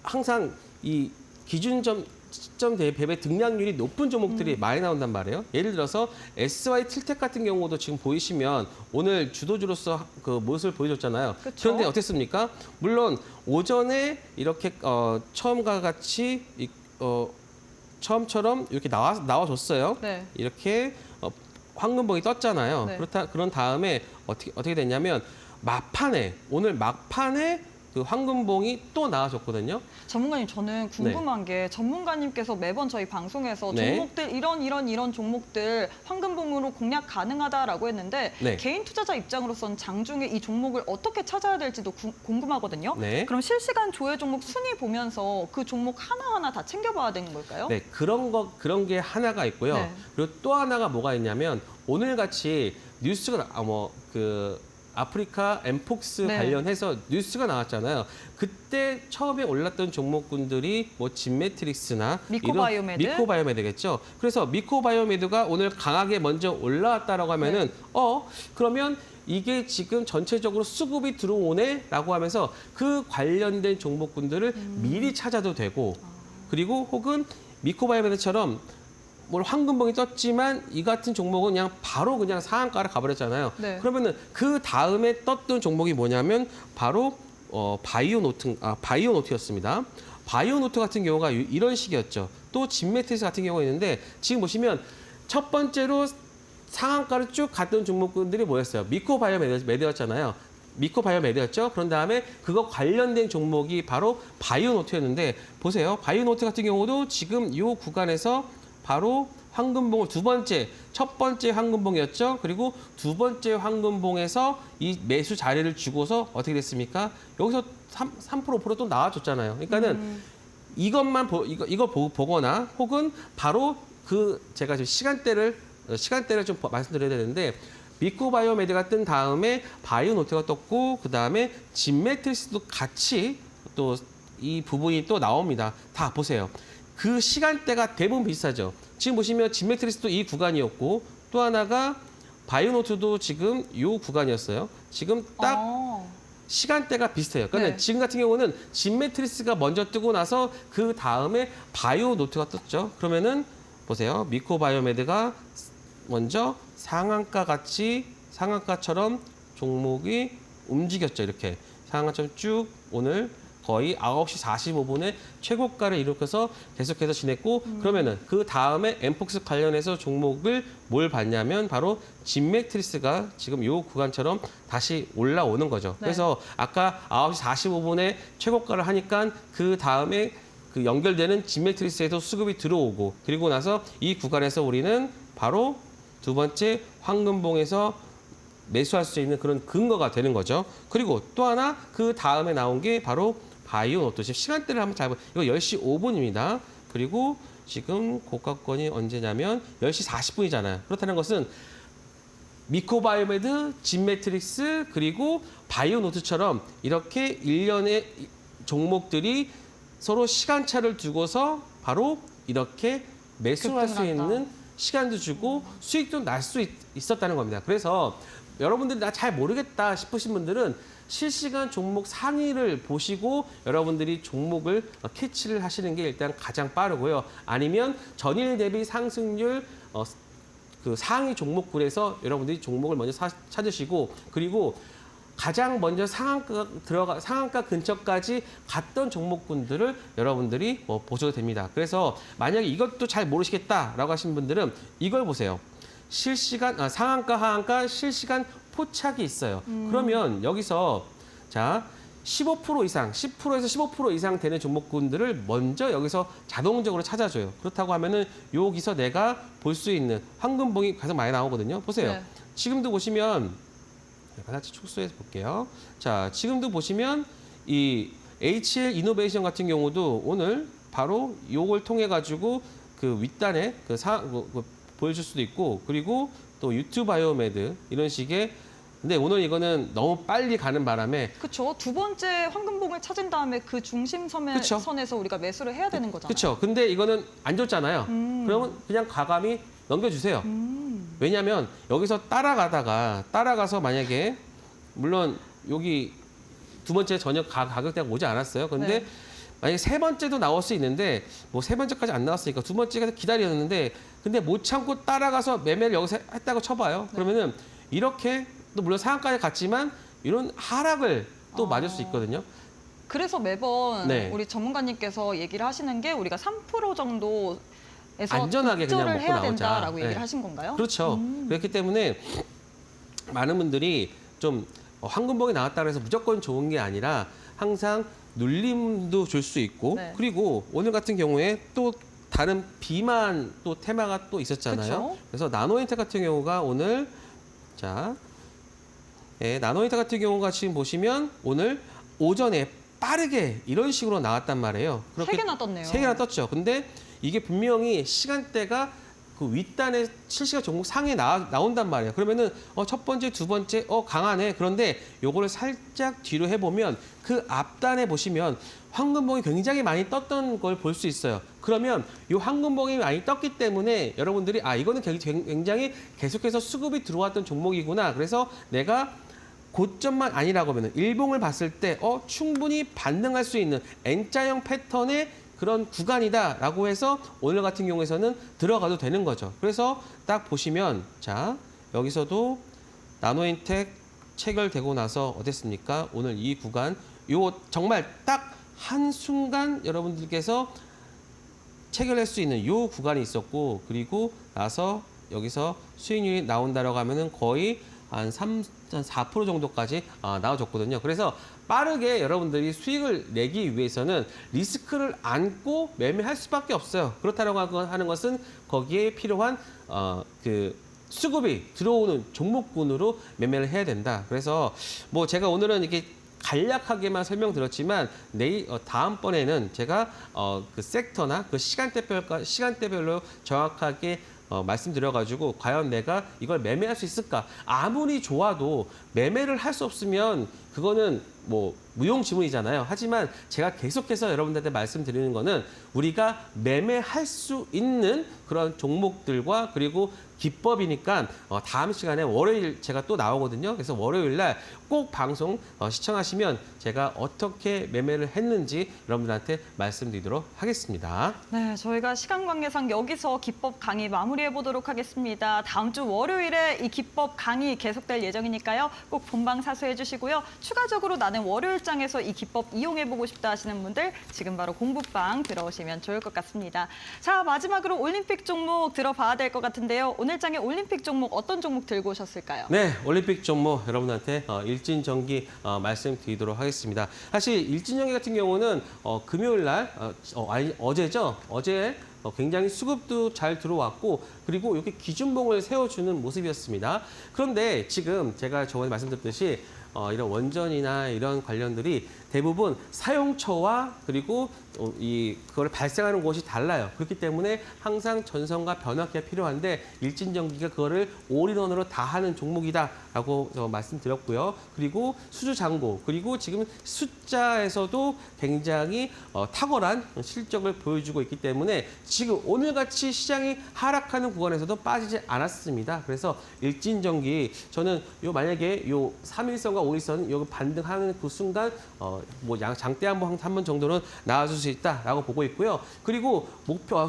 항상 이 기준점 시점 대비 등락률이 높은 종목들이 많이 나온단 말이에요. 예를 들어서 SY 틸텍 같은 경우도 지금 보이시면 오늘 주도주로서 그 모습을 보여줬잖아요. 그쵸? 그런데 어땠습니까? 물론 오전에 이렇게 처음과 같이 처음처럼 이렇게 나와줬어요. 네. 이렇게 황금봉이 떴잖아요. 네. 그런 다음에 어떻게 됐냐면 오늘 막판에 그 황금봉이 또 나와줬거든요. 전문가님, 저는 궁금한 게 전문가님께서 매번 저희 방송에서 네. 종목들 이런 종목들 황금봉으로 공략 가능하다라고 했는데 네. 개인 투자자 입장으로선 장중에 이 종목을 어떻게 찾아야 될지도 궁금하거든요. 네. 그럼 실시간 조회 종목 순위 보면서 그 종목 하나하나 다 챙겨봐야 되는 걸까요? 네, 그런 게 하나가 있고요. 네. 그리고 또 하나가 뭐가 있냐면 오늘 같이 뉴스가 아프리카 엠폭스 네. 관련해서 뉴스가 나왔잖아요. 그때 처음에 올랐던 종목군들이 진매트릭스나 미코바이오메드겠죠. 그래서 미코바이오메드가 오늘 강하게 먼저 올라왔다라고 하면은 그러면 이게 지금 전체적으로 수급이 들어오네라고 하면서 그 관련된 종목군들을 미리 찾아도 되고 그리고 혹은 미코바이오메드처럼 황금봉이 떴지만 이 같은 종목은 그냥 바로 그냥 상한가를 가버렸잖아요. 네. 그러면은 그 다음에 떴던 종목이 뭐냐면 바로 바이오노트였습니다. 바이오노트 같은 경우가 이런 식이었죠. 또 진메트리스 같은 경우가 있는데 지금 보시면 첫 번째로 상한가를 쭉 갔던 종목들이 뭐였어요? 미코바이오메드였잖아요. 미코바이오메드였죠. 그런 다음에 그거 관련된 종목이 바로 바이오노트였는데 보세요. 바이오노트 같은 경우도 지금 이 구간에서 바로 황금봉을 첫 번째 황금봉이었죠. 그리고 두 번째 황금봉에서 이 매수 자리를 주고서 어떻게 됐습니까? 여기서 3% 5% 또 나와줬잖아요. 그러니까는 이거 보거나 혹은 바로 제가 지금 시간대를 좀 말씀드려야 되는데 미코바이오메드가 뜬 다음에 바이오노트가 떴고 그 다음에 진매트리스도 같이 또 이 부분이 또 나옵니다. 다 보세요. 그 시간대가 대부분 비슷하죠. 지금 보시면 진매트리스도 이 구간이었고 또 하나가 바이오노트도 지금 이 구간이었어요. 지금 딱 시간대가 비슷해요. 그러니까 네. 지금 같은 경우는 진매트리스가 먼저 뜨고 나서 그 다음에 바이오노트가 떴죠. 그러면은 보세요. 미코바이오메드가 먼저 상한가처럼 종목이 움직였죠. 이렇게 상한가처럼 쭉 오늘 거의 9시 45분에 최고가를 이룩해서 계속해서 지냈고 그러면은 그 다음에 엠폭스 관련해서 종목을 뭘 봤냐면 바로 진매트리스가 지금 이 구간처럼 다시 올라오는 거죠. 네. 그래서 아까 9시 45분에 최고가를 하니까 그 다음에 그 연결되는 진매트리스에도 수급이 들어오고 그리고 나서 이 구간에서 우리는 바로 두 번째 황금봉에서 매수할 수 있는 그런 근거가 되는 거죠. 그리고 또 하나 그 다음에 나온 게 바로 바이오노트. 지금 시간대를 한번 잘 이거 10시 5분입니다. 그리고 지금 고가권이 언제냐면 10시 40분이잖아요. 그렇다는 것은 미코바이오메드, 진매트릭스 그리고 바이오노트처럼 이렇게 일련의 종목들이 서로 시간차를 두고서 바로 이렇게 매수할 수 급등을 한다. 있는 시간도 주고 수익도 날 수 있었다는 겁니다. 그래서 여러분들이 나 잘 모르겠다 싶으신 분들은 실시간 종목 상위를 보시고 여러분들이 종목을 캐치를 하시는 게 일단 가장 빠르고요. 아니면 전일 대비 상승률 그 상위 종목군에서 여러분들이 종목을 먼저 찾으시고 그리고 가장 먼저 상한가 근처까지 갔던 종목군들을 여러분들이 보셔도 됩니다. 그래서 만약에 이것도 잘 모르시겠다라고 하신 분들은 이걸 보세요. 상한가, 하한가, 실시간 포착이 있어요. 그러면 여기서 자 15% 이상, 10%에서 15% 이상 되는 종목군들을 먼저 여기서 자동적으로 찾아줘요. 그렇다고 하면은 여기서 내가 볼 수 있는 황금봉이 가장 많이 나오거든요. 보세요. 네. 지금도 보시면 같이 축소해서 볼게요. 자, 지금도 보시면 이 HL 이노베이션 같은 경우도 오늘 바로 요걸 통해 가지고 그 윗단에 보여줄 수도 있고 그리고 또 유튜바이오메드 이런 식의 근데 오늘 이거는 너무 빨리 가는 바람에 그렇죠. 두 번째 황금봉을 찾은 다음에 그 그쵸. 중심선에서 우리가 매수를 해야 되는 거잖아요. 그렇죠. 근데 이거는 안 줬잖아요. 그러면 그냥 과감히 넘겨주세요. 왜냐하면 여기서 따라가서 만약에 물론 여기 두 번째 저녁 가격대가 오지 않았어요. 근데 네. 만약에 세 번째도 나올 수 있는데 뭐 세 번째까지 안 나왔으니까 두 번째가 기다렸는데 근데 못 참고 따라가서 매매를 여기서 했다고 쳐봐요. 그러면은 이렇게 또 물론 상한가에 갔지만 이런 하락을 또 맞을 수 있거든요. 그래서 매번 네. 우리 전문가님께서 얘기를 하시는 게 우리가 3% 정도에서 안전하게 그냥 급조를 먹고 해야 나오자. 된다라고 네. 얘기를 하신 건가요? 그렇죠. 그렇기 때문에 많은 분들이 좀 황금봉이 나왔다 그래서 무조건 좋은 게 아니라 항상 눌림도 줄 수 있고 네. 그리고 오늘 같은 경우에 또 다른 비만 또 테마가 또 있었잖아요. 그쵸? 그래서 나노인텍 같은 경우가 오늘 나노인텍 같은 경우가 지금 보시면 오늘 오전에 빠르게 이런 식으로 나왔단 말이에요. 세 개나 떴네요. 세 개나 떴죠. 근데 이게 분명히 시간대가 그 윗단에 실시간 종목 상에 나온단 말이에요. 그러면은 첫 번째, 두 번째 강하네. 그런데 요거를 살짝 뒤로 해보면 그 앞단에 보시면 황금봉이 굉장히 많이 떴던 걸 볼 수 있어요. 그러면 이 황금봉이 많이 떴기 때문에 여러분들이 이거는 굉장히 계속해서 수급이 들어왔던 종목이구나. 그래서 내가 고점만 아니라고 하면 일봉을 봤을 때 충분히 반등할 수 있는 N자형 패턴의 그런 구간이다라고 해서 오늘 같은 경우에서는 들어가도 되는 거죠. 그래서 딱 보시면 자 여기서도 나노인텍 체결되고 나서 어땠습니까? 오늘 이 구간 요 정말 딱 한순간 여러분들께서 체결할 수 있는 요 구간이 있었고 그리고 나서 여기서 수익률이 나온다라고 하면은 거의 한 4% 정도까지 나와줬거든요. 그래서 빠르게 여러분들이 수익을 내기 위해서는 리스크를 안고 매매할 수밖에 없어요. 그렇다고 하는 것은 거기에 필요한 그 수급이 들어오는 종목군으로 매매를 해야 된다. 그래서 뭐 제가 오늘은 이렇게 간략하게만 설명드렸지만 다음번에는 제가 그 섹터나 그 시간대별로 정확하게 말씀드려가지고 과연 내가 이걸 매매할 수 있을까? 아무리 좋아도 매매를 할 수 없으면 그거는 뭐 무용지물이잖아요. 하지만 제가 계속해서 여러분들한테 말씀드리는 거는 우리가 매매할 수 있는 그런 종목들과 그리고 기법이니까 다음 시간에 월요일 제가 또 나오거든요. 그래서 월요일 날 꼭 방송 시청하시면 제가 어떻게 매매를 했는지 여러분들한테 말씀드리도록 하겠습니다. 네, 저희가 시간 관계상 여기서 기법 강의 마무리해 보도록 하겠습니다. 다음 주 월요일에 이 기법 강의 계속될 예정이니까요. 꼭 본방 사수해 주시고요. 추가적으로 나는 월요일장에서 이 기법 이용해 보고 싶다 하시는 분들 지금 바로 공부방 들어오시면 좋을 것 같습니다. 자, 마지막으로 올림픽 종목 들어봐야 될 것 같은데요. 오늘 장에 올림픽 종목 어떤 종목 들고 오셨을까요? 네, 올림픽 종목 여러분한테 일진전기 말씀드리도록 하겠습니다. 사실 일진전기 같은 경우는 금요일 날, 어제죠? 어제 굉장히 수급도 잘 들어왔고 그리고 이렇게 기준봉을 세워주는 모습이었습니다. 그런데 지금 제가 저번에 말씀드렸듯이 이런 원전이나 이런 관련들이 대부분 사용처와 그리고 그걸 발생하는 곳이 달라요. 그렇기 때문에 항상 전선과 변압기가 필요한데 일진전기가 그거를 올인원으로 다 하는 종목이다라고 말씀드렸고요. 그리고 수주장고 그리고 지금 숫자에서도 굉장히 탁월한 실적을 보여주고 있기 때문에 지금 오늘같이 시장이 하락하는 구간에서도 빠지지 않았습니다. 그래서 일진전기 저는 만약에 요 3일선과 5일선 요 반등하는 그 순간 뭐 장대 한 번 정도는 나와줄 수 있다라고 보고 있고요. 그리고 목표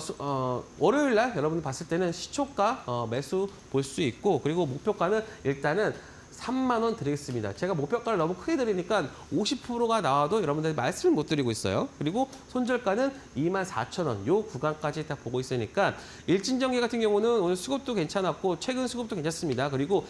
월요일 날 여러분 봤을 때는 시초가 매수 볼 수 있고 그리고 목표가는 일단은 3만 원 드리겠습니다. 제가 목표가를 너무 크게 드리니까 50%가 나와도 여러분들 말씀을 못 드리고 있어요. 그리고 손절가는 24,000원 요 구간까지 딱 보고 있으니까 일진전기 같은 경우는 오늘 수급도 괜찮았고 최근 수급도 괜찮습니다. 그리고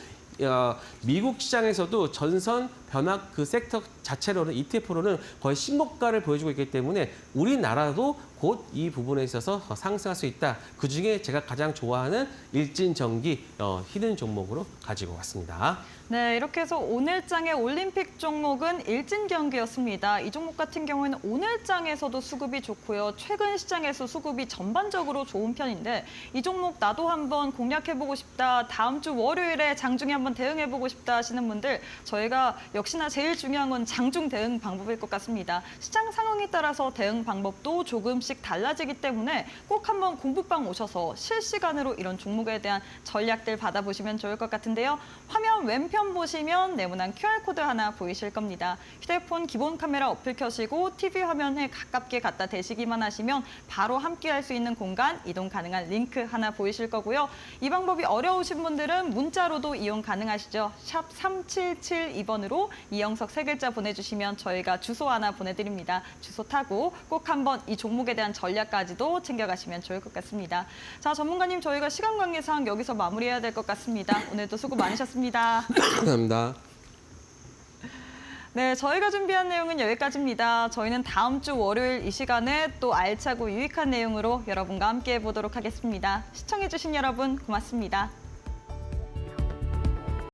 미국 시장에서도 전선 변압 그 섹터 자체로는 ETF로는 거의 신고가를 보여주고 있기 때문에 우리나라도 곧 이 부분에 있어서 상승할 수 있다. 그중에 제가 가장 좋아하는 일진전기 히든 종목으로 가지고 왔습니다. 네, 이렇게 해서 오늘장의 올림픽 종목은 일진경기였습니다. 이 종목 같은 경우에는 오늘장에서도 수급이 좋고요. 최근 시장에서 수급이 전반적으로 좋은 편인데 이 종목 나도 한번 공략해보고 싶다. 다음 주 월요일에 장중에 한번 대응해보고 싶다 하시는 분들 저희가 역시나 제일 중요한 건 장중 대응 방법일 것 같습니다. 시장 상황에 따라서 대응 방법도 조금씩 달라지기 때문에 꼭 한번 공부방 오셔서 실시간으로 이런 종목에 대한 전략들 받아보시면 좋을 것 같은데요. 화면 왼편 보시면 네모난 QR코드 하나 보이실 겁니다. 휴대폰 기본 카메라 어플 켜시고 TV 화면에 가깝게 갖다 대시기만 하시면 바로 함께할 수 있는 공간 이동 가능한 링크 하나 보이실 거고요. 이 방법이 어려우신 분들은 문자로도 이용 가능하시죠. 샵 3772번으로 이영석 세 글자 보내주시면 저희가 주소 하나 보내드립니다. 주소 타고 꼭 한번 이 종목에 대한 전략까지도 챙겨가시면 좋을 것 같습니다. 자, 전문가님 저희가 시간 관계상 여기서 마무리해야 될 것 같습니다. 오늘도 수고 많으셨습니다. 감사합니다. 네, 저희가 준비한 내용은 여기까지입니다. 저희는 다음 주 월요일 이 시간에 또 알차고 유익한 내용으로 여러분과 함께 보도록 하겠습니다. 시청해주신 여러분 고맙습니다.